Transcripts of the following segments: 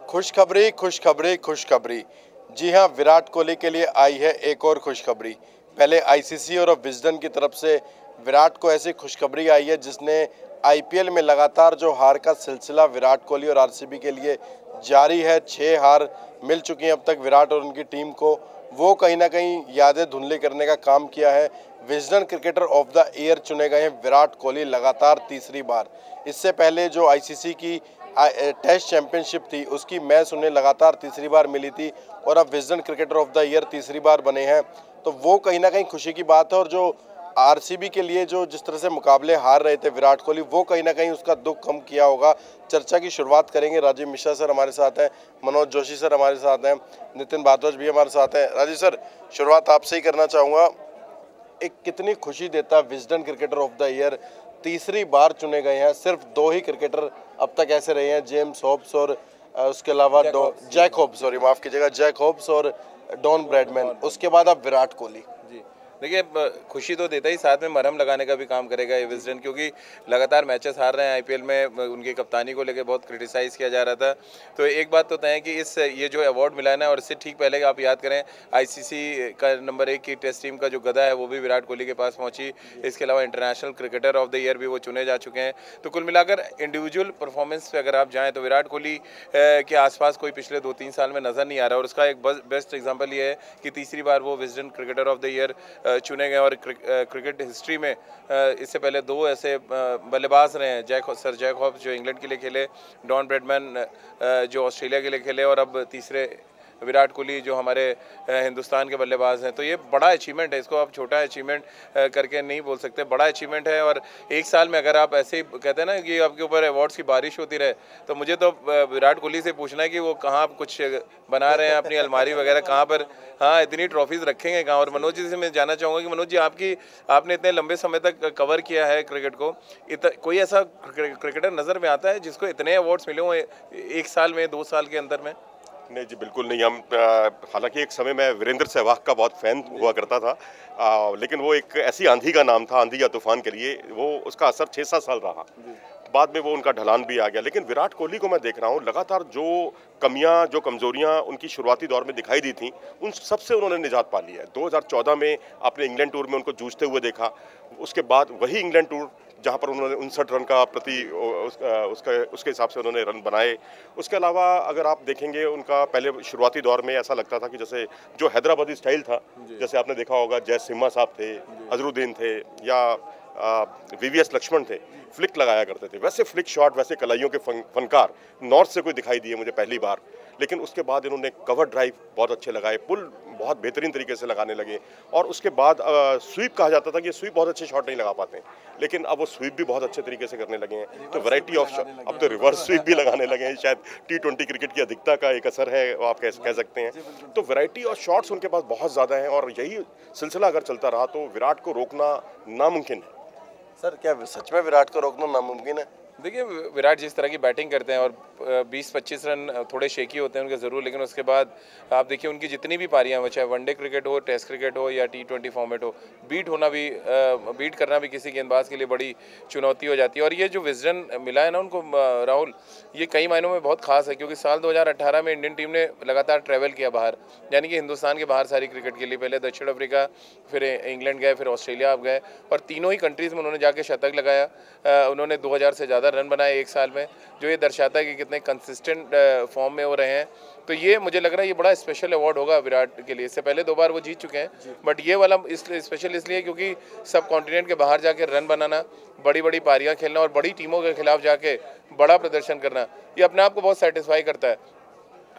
खुशखबरी खुशखबरी खुशखबरी। जी हां, विराट कोहली के लिए आई है एक और खुशखबरी। पहले आईसीसी और अब विजडन की तरफ से विराट को ऐसी खुशखबरी आई है जिसने आईपीएल में लगातार जो हार का सिलसिला विराट कोहली और आरसीबी के लिए जारी है, 6 हार मिल चुकी हैं अब तक विराट और उनकी टीम को, वो कहीं ना कहीं यादें धुंधली करने का काम किया है। Wisden cricketer of the year चुने गए हैं विराट कोहली लगातार तीसरी बार। इससे पहले जो आईसीसी की टेस्ट चैंपियनशिप थी उसकी मैच उन्हें लगातार तीसरी बार मिली थी और अब Wisden cricketer of the year तीसरी बार बने हैं, तो वो कहीं ना कहीं खुशी की बात है। और जो आरसीबी के लिए जो जिस तरह से मुकाबले हार रहे थे विराट कोहली, वो कहीं ना कहीं उसका दुख कम किया होगा। चर्चा की शुरुआत करेंगे। राजीव मिश्रा सर हमारे साथ हैं, मनोज जोशी सर हमारे साथ हैं, नितिन भारद्वाज भी हमारे साथ हैं। राजीव सर, शुरुआत आपसे ही करना चाहूँगा। एक कितनी खुशी देता Wisden cricketer of the year तीसरी बार चुने गए हैं। सिर्फ 2 ही क्रिकेटर अब तक ऐसे रहे हैं, जेम्स होब्स और उसके अलावा जैक होब्स, सॉरी माफ़ कीजिएगा, जैक होब्स और डॉन ब्रैडमैन। उसके बाद अब विराट कोहली। जी देखिए, खुशी तो देता ही, साथ में मरहम लगाने का भी काम करेगा ये विजडन, क्योंकि लगातार मैचेस हार रहे हैं आईपीएल में। उनकी कप्तानी को लेकर बहुत क्रिटिसाइज़ किया जा रहा था। तो एक बात तो तय है कि ये जो अवार्ड मिला है ना, और इससे ठीक पहले आप याद करें आईसीसी का नंबर 1 की टेस्ट टीम का जो गदा है वो भी विराट कोहली के पास पहुंची। इसके अलावा international cricketer of the year भी वो चुने जा चुके हैं। तो कुल मिलाकर इंडिविजुअल परफॉर्मेंस पे अगर आप जाएँ तो विराट कोहली के आसपास कोई पिछले 2-3 साल में नज़र नहीं आ रहा। और उसका एक बेस्ट एग्जाम्पल ये है कि तीसरी बार वो Wisden cricketer of the year चुने गए। और क्रिकेट हिस्ट्री में इससे पहले 2 ऐसे बल्लेबाज रहे हैं, सर जैक हॉब्स जो इंग्लैंड के लिए खेले, डॉन ब्रैडमैन जो ऑस्ट्रेलिया के लिए खेले, और अब तीसरे विराट कोहली जो हमारे हिंदुस्तान के बल्लेबाज हैं। तो ये बड़ा अचीवमेंट है, इसको आप छोटा अचीवमेंट करके नहीं बोल सकते, बड़ा अचीवमेंट है। और एक साल में अगर आप ऐसे ही कहते हैं ना कि आपके ऊपर अवार्ड्स की बारिश होती रहे, तो मुझे तो विराट कोहली से पूछना है कि वो कहाँ कुछ बना रहे हैं अपनी अलमारी वगैरह, कहाँ पर हाँ इतनी ट्रॉफीज़ रखेंगे कहाँ। और मनोज जी से मैं जानना चाहूँगा कि मनोज जी, आपने इतने लंबे समय तक कवर किया है क्रिकेट को, कोई ऐसा क्रिकेटर नज़र में आता है जिसको इतने अवार्ड्स मिले हों एक साल में, 2 साल के अंदर में? नहीं जी, बिल्कुल नहीं। हम हालांकि एक समय मैं वीरेंद्र सहवाग का बहुत फैन हुआ करता था, लेकिन वो एक ऐसी आंधी का नाम था, आंधी या तूफान के लिए वो उसका असर 6-7 साल रहा। बाद में वो उनका ढलान भी आ गया। लेकिन विराट कोहली को मैं देख रहा हूँ लगातार जो कमियां, जो कमजोरियां उनकी शुरुआती दौर में दिखाई दी थी, उन सबसे उन्होंने निजात पा ली है। 2014 में आपने इंग्लैंड टूर में उनको जूझते हुए देखा। उसके बाद वही इंग्लैंड टूर जहां पर उन्होंने 59 रन का उसके हिसाब से उन्होंने रन बनाए। उसके अलावा अगर आप देखेंगे उनका पहले शुरुआती दौर में ऐसा लगता था कि जैसे जो हैदराबादी स्टाइल था, जैसे आपने देखा होगा जय सिम्हा साहब थे, अजरुद्दीन थे या वीवीएस लक्ष्मण थे, फ्लिक लगाया करते थे, वैसे फ्लिक शॉट, वैसे कलाइयों के फनकार नॉर्थ से कोई दिखाई दिए मुझे पहली बार। लेकिन उसके बाद इन्होंने कवर ड्राइव बहुत अच्छे लगाए, पुल बहुत बेहतरीन तरीके से लगाने लगे। और उसके बाद स्वीप कहा जाता था कि स्वीप बहुत अच्छे शॉट नहीं लगा पाते, लेकिन अब वो स्वीप भी बहुत अच्छे तरीके से करने लगे हैं। तो वैरायटी ऑफ शॉट, अब तो रिवर्स स्वीप भी लगाने लगे हैं। शायद T20 क्रिकेट की अधिकता का एक असर है, आप कह सकते हैं। तो वैरायटी ऑफ शॉट्स उनके पास बहुत ज़्यादा है और यही सिलसिला अगर चलता रहा तो विराट को रोकना नामुमकिन है। सर, क्या सच में विराट को रोकना नामुमकिन है? देखिए, विराट जिस तरह की बैटिंग करते हैं और 20-25 रन थोड़े शेकी होते हैं उनके ज़रूर, लेकिन उसके बाद आप देखिए उनकी जितनी भी पारियां हो, चाहे वनडे क्रिकेट हो, टेस्ट क्रिकेट हो या T20 फॉर्मेट हो, बीट करना भी किसी गेंदबाज के लिए बड़ी चुनौती हो जाती है। और ये जो विजडन मिला है ना उनको, राहुल, ये कई मायनों में बहुत खास है, क्योंकि साल 2018 में इंडियन टीम ने लगातार ट्रैवल किया बाहर, यानी कि हिंदुस्तान के बाहर सारी क्रिकेट के लिए। पहले दक्षिण अफ्रीका, फिर इंग्लैंड गए, फिर ऑस्ट्रेलिया आप गए, और तीनों ही कंट्रीज़ में उन्होंने जाके शतक लगाया। उन्होंने 2000 से ज़्यादा रन बनाए एक साल में, जो ये दर्शाता है कि कितने कंसिस्टेंट फॉर्म में वो रहे हैं। तो ये मुझे लग रहा है ये बड़ा स्पेशल अवार्ड होगा विराट के लिए। इससे पहले 2 बार वो जीत चुके हैं, बट ये वाला इसलिए स्पेशल इसलिए क्योंकि सब कॉन्टिनेंट के बाहर जाके रन बनाना, बड़ी बड़ी पारियां खेलना और बड़ी टीमों के खिलाफ जाके बड़ा प्रदर्शन करना, ये अपने आप को बहुत सेटिस्फाई करता है।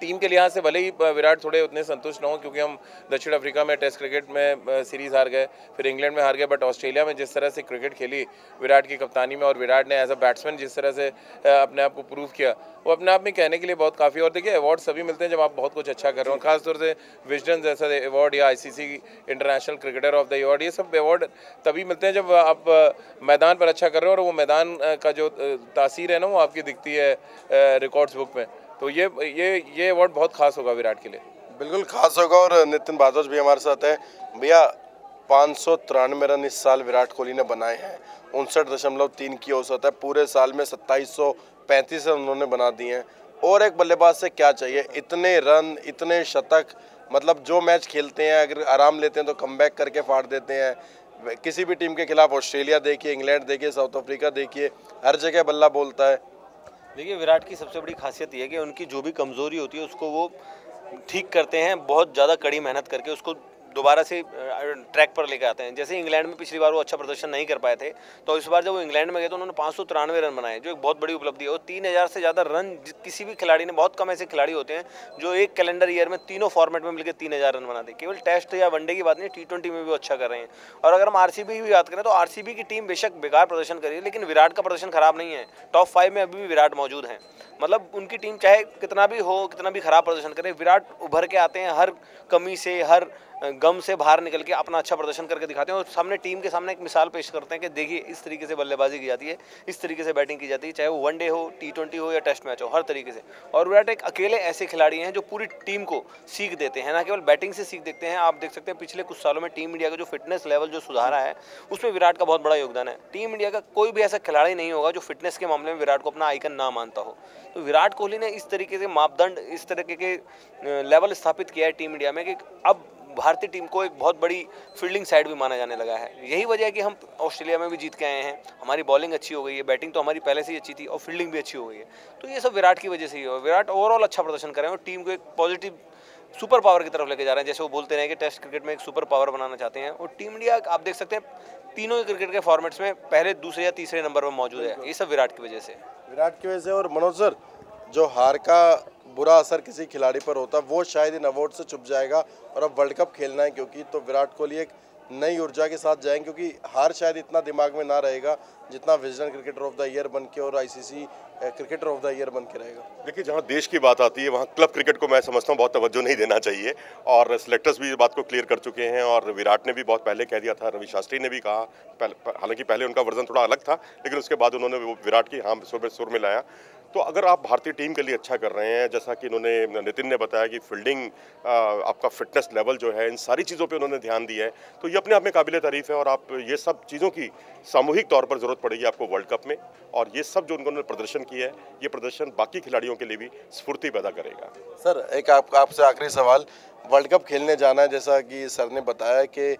टीम के लिहाज से भले ही विराट थोड़े उतने संतुष्ट न हो, क्योंकि हम दक्षिण अफ्रीका में टेस्ट क्रिकेट में सीरीज़ हार गए, फिर इंग्लैंड में हार गए, बट ऑस्ट्रेलिया में जिस तरह से क्रिकेट खेली विराट की कप्तानी में, और विराट ने एज अ बैट्समैन जिस तरह से अपने आप को प्रूव किया, वो अपने आप में कहने के लिए बहुत काफ़ी। और देखिए, अवार्ड सभी मिलते हैं जब आप बहुत कुछ अच्छा कर रहे हो, खासतौर से विजडन जैसा अवार्ड या ICC international cricketer of the award, ये सब अवार्ड तभी मिलते हैं जब आप मैदान पर अच्छा कर रहे हो, और वो मैदान का जो तासीर है ना वो आपकी दिखती है रिकॉर्ड्स बुक में। तो ये अवार्ड बहुत खास होगा विराट के लिए। बिल्कुल खास होगा। और नितिन भारद्वाज भी हमारे साथ है। भैया, 593 रन इस साल विराट कोहली ने बनाए हैं, 59.3 की औसत है। पूरे साल में 2735 रन उन्होंने बना दिए हैं। और एक बल्लेबाज से क्या चाहिए? इतने रन, इतने शतक, मतलब जो मैच खेलते हैं अगर आराम लेते हैं तो कमबैक करके फाड़ देते हैं। किसी भी टीम के खिलाफ ऑस्ट्रेलिया देखिए, इंग्लैंड देखिए, साउथ अफ्रीका देखिए, हर जगह बल्ला बोलता है। देखिए विराट की सबसे बड़ी खासियत ये है कि उनकी जो भी कमज़ोरी होती है उसको वो ठीक करते हैं, बहुत ज़्यादा कड़ी मेहनत करके उसको दोबारा से ट्रैक पर लेकर आते हैं। जैसे इंग्लैंड में पिछली बार वो अच्छा प्रदर्शन नहीं कर पाए थे, तो इस बार जब वो इंग्लैंड में गए तो उन्होंने 593 रन बनाए, जो एक बहुत बड़ी उपलब्धि है। और 3000 से ज़्यादा रन किसी भी खिलाड़ी ने, बहुत कम ऐसे खिलाड़ी होते हैं जो एक कैलेंडर ईयर में तीनों फॉर्मेट में मिलकर 3000 रन बनाते हैं। केवल टेस्ट या वनडे की बात नहीं, T20 में भी वो अच्छा कर रहे हैं। और अगर हम आरसीबी की बात करें तो आरसीबी की टीम बेशक बेकार प्रदर्शन करी है, लेकिन विराट का प्रदर्शन खराब नहीं है। टॉप 5 में अभी भी विराट मौजूद हैं। मतलब उनकी टीम चाहे कितना भी हो, कितना भी खराब प्रदर्शन करे, विराट उभर के आते हैं, हर कमी से, हर गम से बाहर निकल के अपना अच्छा प्रदर्शन करके दिखाते हैं और सामने टीम के सामने एक मिसाल पेश करते हैं कि देखिए इस तरीके से बल्लेबाजी की जाती है, इस तरीके से बैटिंग की जाती है, चाहे वो वनडे हो, T20 हो या टेस्ट मैच हो, हर तरीके से। और विराट एक अकेले ऐसे खिलाड़ी हैं जो पूरी टीम को सीख देते हैं, ना केवल बैटिंग से सीख देते हैं। आप देख सकते हैं पिछले कुछ सालों में टीम इंडिया का जो फिटनेस लेवल जो सुधारा है उसमें विराट का बहुत बड़ा योगदान है। टीम इंडिया का कोई भी ऐसा खिलाड़ी नहीं होगा जो फिटनेस के मामले में विराट को अपना आइकन ना मानता हो। तो विराट कोहली ने इस तरीके से मापदंड, इस तरीके के लेवल स्थापित किया है टीम इंडिया में कि अब भारतीय टीम को एक बहुत बड़ी फील्डिंग साइड भी माना जाने लगा है। यही वजह है कि हम ऑस्ट्रेलिया में भी जीत के आए हैं। हमारी बॉलिंग अच्छी हो गई है, बैटिंग तो हमारी पहले से ही अच्छी थी और फील्डिंग भी अच्छी हो गई है। तो ये सब विराट की वजह से ही है। विराट ओवरऑल अच्छा प्रदर्शन कर रहे हैं और टीम को एक पॉजिटिव सुपर पावर की तरफ लेके जा रहे हैं। जैसे वो बोलते रहे कि टेस्ट क्रिकेट में एक सुपर पावर बनाना चाहते हैं। और टीम इंडिया आप देख सकते हैं तीनों ही क्रिकेट के फॉर्मेट्स में पहले, दूसरे या तीसरे नंबर पर मौजूद है। ये सब विराट की वजह से। विराट की वजह से। और मनोज सर, जो हार का बुरा असर किसी खिलाड़ी पर होता है वो शायद इन अवार्ड से छुप जाएगा और अब वर्ल्ड कप खेलना है क्योंकि, तो विराट कोहली एक नई ऊर्जा के साथ जाएंगे क्योंकि हार शायद इतना दिमाग में ना रहेगा जितना Wisden cricketer of the year बन के और ICC cricketer of the year बन के रहेगा। देखिए, जहाँ देश की बात आती है वहाँ क्लब क्रिकेट को मैं समझता हूँ बहुत तवज्जो नहीं देना चाहिए और सिलेक्टर्स भी इस बात को क्लियर कर चुके हैं और विराट ने भी बहुत पहले कह दिया था, रवि शास्त्री ने भी कहा, हालांकि पहले उनका वर्जन थोड़ा अलग था लेकिन उसके बाद उन्होंने विराट की हाँ सुर में लाया। तो अगर आप भारतीय टीम के लिए अच्छा कर रहे हैं, जैसा कि इन्होंने, नितिन ने बताया कि फील्डिंग, आपका फिटनेस लेवल जो है, इन सारी चीज़ों पे उन्होंने ध्यान दिया है, तो ये अपने आप में काबिल तारीफ़ है और आप ये सब चीज़ों की सामूहिक तौर पर ज़रूरत पड़ेगी आपको वर्ल्ड कप में। और ये सब जो उन्होंने प्रदर्शन किया है, ये प्रदर्शन बाकी खिलाड़ियों के लिए भी स्फूर्ति पैदा करेगा। सर, एक आपसे आखिरी सवाल, वर्ल्ड कप खेलने जाना है, जैसा कि सर ने बताया कि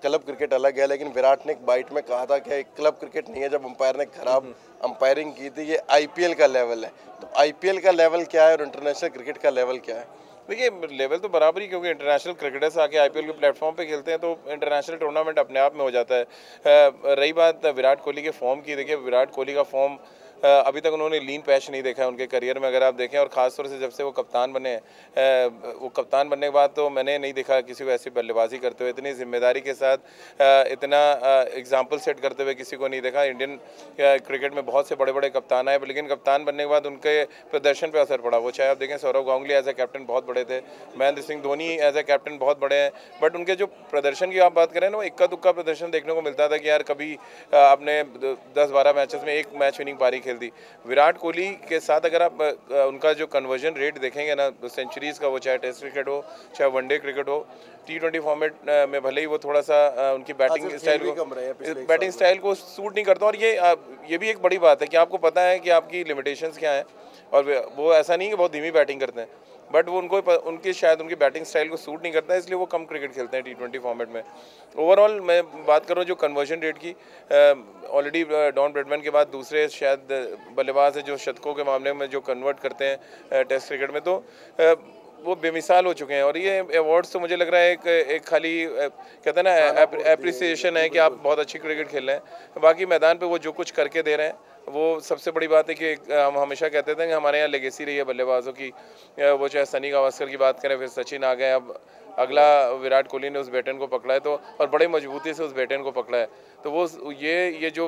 क्लब क्रिकेट अलग है, लेकिन विराट ने एक बाइट में कहा था कि क्लब क्रिकेट नहीं है, जब अंपायर ने खराब अंपायरिंग की थी, ये आईपीएल का लेवल है। तो आईपीएल का लेवल क्या है और इंटरनेशनल क्रिकेट का लेवल क्या है? देखिए लेवल तो बराबर ही, क्योंकि इंटरनेशनल क्रिकेटर्स आके आईपीएल के प्लेटफॉर्म पे खेलते हैं तो इंटरनेशनल टूर्नामेंट अपने आप में हो जाता है। रही बात विराट कोहली के फॉर्म की, देखिए विराट कोहली का फॉर्म अभी तक उन्होंने लीन पैच नहीं देखा है उनके करियर में, अगर आप देखें। और ख़ासतौर से जब से वो कप्तान बने, वो कप्तान बनने के बाद तो मैंने नहीं देखा किसी को ऐसी बल्लेबाजी करते हुए, इतनी जिम्मेदारी के साथ, इतना एग्जाम्पल सेट करते हुए किसी को नहीं देखा। इंडियन क्रिकेट में बहुत से बड़े बड़े कप्तान आए, लेकिन कप्तान बनने के बाद उनके प्रदर्शन पर असर पड़ा। वो चाहे आप देखें Sourav Ganguly as a captain बहुत बड़े थे, Mahendra Singh Dhoni as a captain बहुत बड़े हैं, बट उनके जो प्रदर्शन की आप बात करें ना, वो इक्का दुक्का प्रदर्शन देखने को मिलता था कि यार कभी आपने 10-12 मैचेस में एक मैच विनिंग पारी खेल दी। विराट कोहली के साथ अगर आप उनका जो कन्वर्जन रेट देखेंगे ना सेंचुरीज का, वो चाहे टेस्ट क्रिकेट हो चाहे वनडे क्रिकेट हो, T20 फॉर्मेट में भले ही वो थोड़ा सा उनकी बैटिंग स्टाइल को सूट नहीं करता। और ये भी एक बड़ी बात है कि आपको पता है कि आपकी लिमिटेशंस क्या हैं, और वो ऐसा नहीं कि बहुत धीमी बैटिंग करते हैं, बट वो उनकी शायद उनकी बैटिंग स्टाइल को सूट नहीं करता है, इसलिए वो कम क्रिकेट खेलते हैं T20 फॉर्मेट में। ओवरऑल मैं बात कर रहा हूँ जो कन्वर्जन रेट की, ऑलरेडी डॉन ब्रैडमैन के बाद दूसरे शायद बल्लेबाज हैं जो शतकों के मामले में जो कन्वर्ट करते हैं टेस्ट क्रिकेट में, तो वो बेमिसाल हो चुके हैं। और ये अवार्ड्स तो मुझे लग रहा है एक खाली कहते हैं ना एप्रिसिएशन है कि आप बहुत अच्छी क्रिकेट खेल रहे हैं, बाकी मैदान पे वो जो कुछ करके दे रहे हैं वो सबसे बड़ी बात है। कि हम हमेशा कहते थे कि हमारे यहाँ लेगेसी रही है बल्लेबाजों की, वो चाहे सनी गावस्कर की बात करें, फिर सचिन आ गए, अब अगला विराट कोहली ने उस बैटन को पकड़ा है, तो और बड़े मजबूती से उस बैटन को पकड़ा है, तो वो ये जो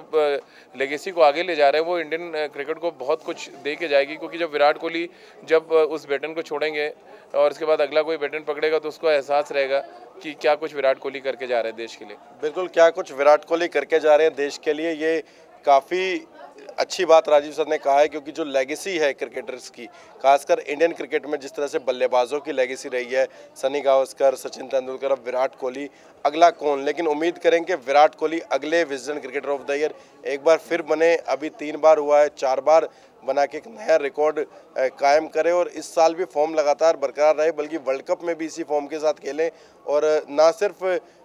लेगेसी को आगे ले जा रहे हैं वो इंडियन क्रिकेट को बहुत कुछ दे के जाएगी। क्योंकि जब विराट कोहली जब उस बैटन को छोड़ेंगे और उसके बाद अगला कोई बैटन पकड़ेगा तो उसको एहसास रहेगा कि क्या कुछ विराट कोहली करके जा रहे हैं देश के लिए। बिल्कुल, क्या कुछ विराट कोहली करके जा रहे हैं देश के लिए, ये काफ़ी अच्छी बात राजीव सर ने कहा है, क्योंकि जो लेगेसी है क्रिकेटर्स की, खासकर इंडियन क्रिकेट में जिस तरह से बल्लेबाजों की लेगेसी रही है, सनी गावस्कर, सचिन तेंदुलकर, अब विराट कोहली, अगला कौन? लेकिन उम्मीद करें कि विराट कोहली अगले Wisden cricketer of the year एक बार फिर बने। अभी 3 बार हुआ है, 4 बार बना के एक नया रिकॉर्ड कायम करे और इस साल भी फॉर्म लगातार बरकरार रहे, बल्कि वर्ल्ड कप में भी इसी फॉर्म के साथ खेलें और ना सिर्फ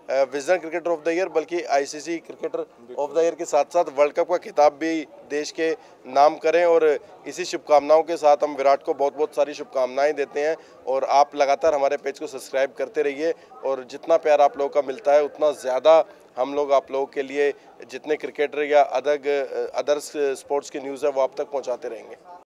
Wisden cricketer of the year बल्कि ICC cricketer of the year के साथ साथ वर्ल्ड कप का खिताब भी देश के नाम करें। और इसी शुभकामनाओं के साथ हम विराट को बहुत बहुत सारी शुभकामनाएं देते हैं और आप लगातार हमारे पेज को सब्सक्राइब करते रहिए और जितना प्यार आप लोगों का मिलता है उतना ज़्यादा हम लोग आप लोगों के लिए जितने क्रिकेटर या अदर्स स्पोर्ट्स की न्यूज़ है वो आप तक पहुँचाते रहेंगे।